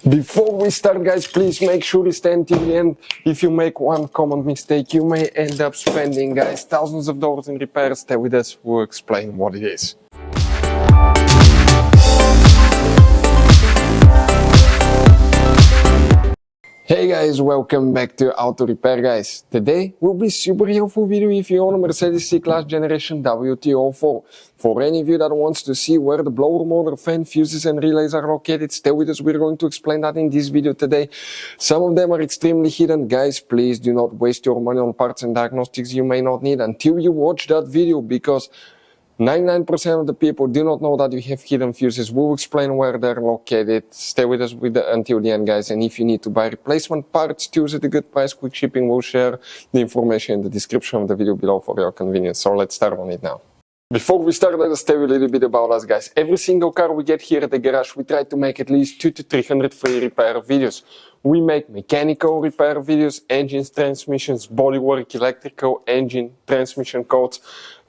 Before we start, guys, please make sure you stay until the end. If you make one common mistake, you may end up spending, guys, thousands of dollars in repairs. Stay with us, we'll explain what it is. Hey guys, welcome back to Auto Repair, guys. Today will be super helpful video if you own a Mercedes C-Class Generation W204. For any of you that wants to see where the blower motor, fan, fuses and relays are located, stay with us. We're going to explain that in this video today. Some of them are extremely hidden. Guys, please do not waste your money on parts and diagnostics you may not need until you watch that video, because 99% of the people do not know that you have hidden fuses. We'll explain where they're located. Stay with us until the end, guys. And if you need to buy replacement parts, choose at a good price, quick shipping. We'll share the information in the description of the video below for your convenience. So let's start on it now. Before we start, let us tell you a little bit about us, guys. Every single car we get here at the garage, we try to make at least 200 to 300 free repair videos. We make mechanical repair videos, engines, transmissions, bodywork, electrical, engine, transmission codes,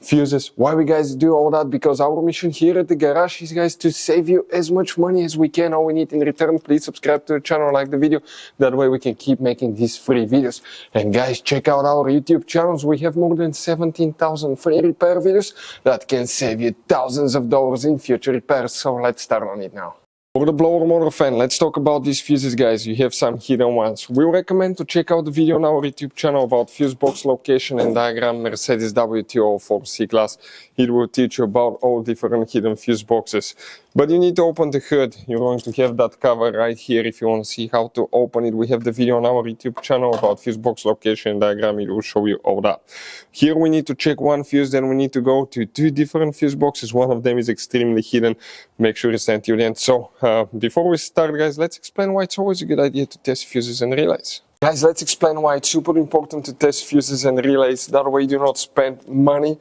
fuses. Why we guys do all that? Because our mission here at the garage is, guys, to save you as much money as we can. All we need in return, please subscribe to the channel, like the video. That way we can keep making these free videos. And guys, check out our YouTube channels. We have more than 17,000 free repair videos that can save you thousands of dollars in future repairs. So let's start on it now. For the blower motor fan, let's talk about these fuses, guys. You have some hidden ones. We recommend to check out the video on our YouTube channel about fuse box location and diagram Mercedes W204 C-Class. It will teach you about all different hidden fuse boxes. But you need to open the hood. You're going to have that cover right here if you want to see how to open it. We have the video on our YouTube channel about fuse box location and diagram. It will show you all that. Here we need to check one fuse, then we need to go to two different fuse boxes. One of them is extremely hidden. Make sure you stay until the end. So before we start, guys, let's explain why it's always a good idea to test fuses and relays. Guys, let's explain why it's super important to test fuses and relays. That way you do not spend money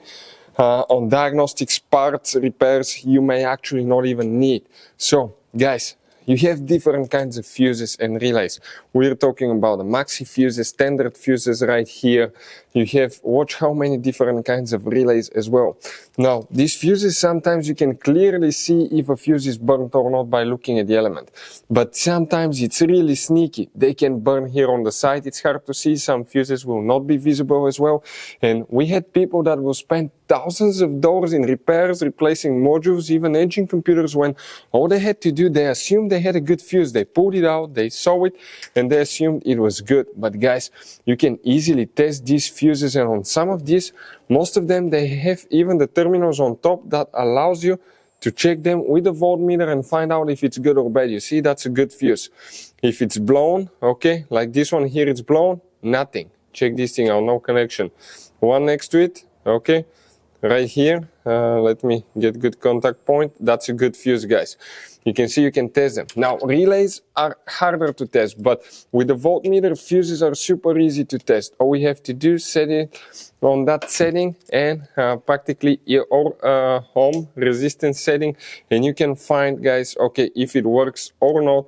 on diagnostics, parts, repairs you may actually not even need. So, guys, you have different kinds of fuses and relays. We're talking about the maxi fuses, standard fuses right here. You have, watch how many different kinds of relays as well. Now, these fuses, sometimes you can clearly see if a fuse is burnt or not by looking at the element. But sometimes it's really sneaky. They can burn here on the side. It's hard to see. Some fuses will not be visible as well. And we had people that will spend thousands of dollars in repairs, replacing modules, even engine computers, when all they had to do, they assumed they had a good fuse. They pulled it out, they saw it, and they assumed it was good. But guys, you can easily test these fuses, and on some of these, most of them, they have even the terminals on top that allows you to check them with a voltmeter and find out if it's good or bad. You see, that's a good fuse. If it's blown, okay, like this one here, it's blown, nothing. Check this thing out, no connection. One next to it, okay. Right here, let me get good contact point. That's a good fuse, guys. You can see you can test them. Now, relays are harder to test, but with the voltmeter, fuses are super easy to test. All we have to do is set it on that setting and practically your home resistance setting, and you can find, guys, okay, if it works or not.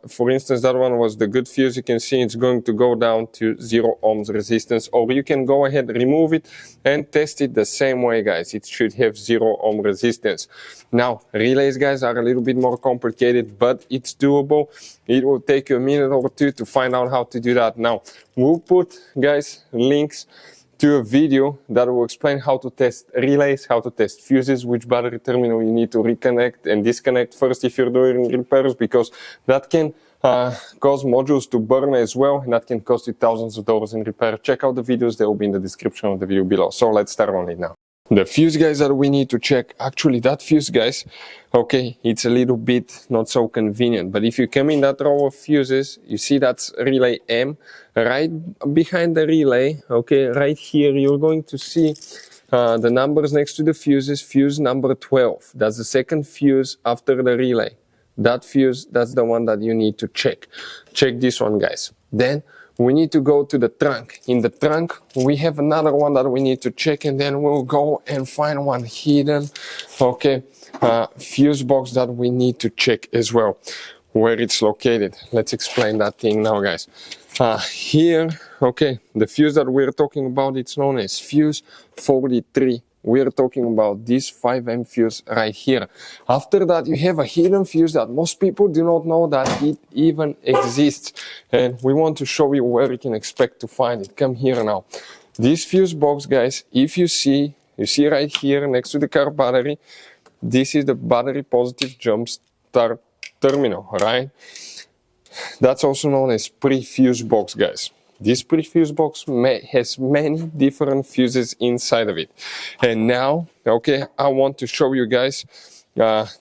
For instance, that one was the good fuse. You can see it's going to go down to 0 ohms resistance, or you can go ahead, remove it and test it the same way, guys. It should have 0 ohm resistance. Now, relays, guys, are a little bit more complicated, but it's doable. It will take you a minute or two to find out how to do that. Now, we'll put, guys, links to a video that will explain how to test relays, how to test fuses, which battery terminal you need to reconnect and disconnect first if you're doing repairs, because that can cause modules to burn as well, and that can cost you thousands of dollars in repair. Check out the videos, they will be in the description of the video below. So let's start on it now. The fuse, guys, that we need to check, actually that fuse, guys, okay, it's a little bit not so convenient, but if you come in that row of fuses, you see that's relay M, right behind the relay, okay, right here, you're going to see the numbers next to the fuses, fuse number 12, that's the second fuse after the relay. That fuse, that's the one that you need to check. Check this one, guys. Then we need to go to the trunk. In the trunk, we have another one that we need to check, and then we'll go and find one hidden, okay, fuse box that we need to check as well, where it's located. Let's explain that thing now, guys. Here, okay, the fuse that we're talking about, it's known as fuse 43 we're talking about this 5M fuse right here. After that, you have a hidden fuse that most people do not know that it even exists. And we want to show you where you can expect to find it. Come here now. This fuse box, guys, if you see right here next to the car battery, this is the battery positive jump start terminal, right? That's also known as pre-fuse box, guys. This pre-fuse box has many different fuses inside of it. And now, okay, I want to show you guys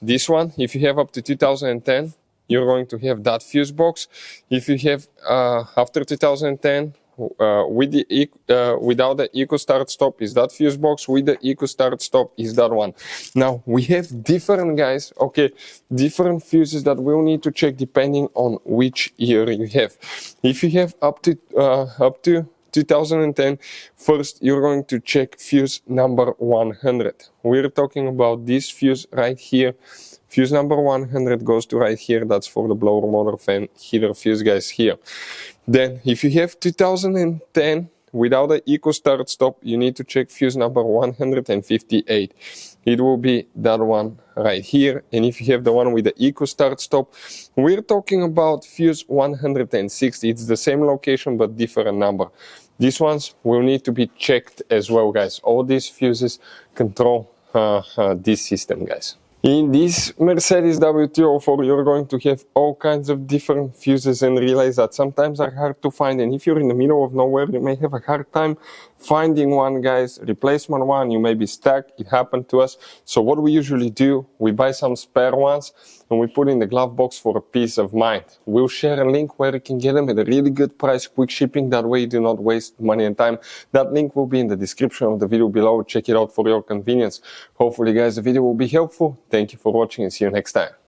this one. If you have up to 2010, you're going to have that fuse box. If you have after 2010, without the eco start stop is that fuse box, with the eco start stop is that one. Now we have different, guys, okay, different fuses that we'll need to check depending on which year you have. If you have up to 2010, first you're going to check fuse number 100. We're talking about this fuse right here. Fuse number 100 goes to right here. That's for the blower motor fan heater fuse, guys, here. Then if you have 2010 without an eco start stop, you need to check fuse number 158. It will be that one right here. And if you have the one with the eco start stop, we're talking about fuse 160. It's the same location but different number. These ones will need to be checked as well, guys. All these fuses control this system, guys. In this Mercedes W204, you're going to have all kinds of different fuses and relays that sometimes are hard to find. And if you're in the middle of nowhere, you may have a hard time finding one, guys. Replacement one, you may be stuck. It happened to us. So what we usually do, we buy some spare ones and we put in the glove box for a peace of mind. We'll share a link where you can get them at a really good price, quick shipping. That way you do not waste money and time. That link will be in the description of the video below. Check it out for your convenience. Hopefully, guys, the video will be helpful. Thank you for watching and see you next time.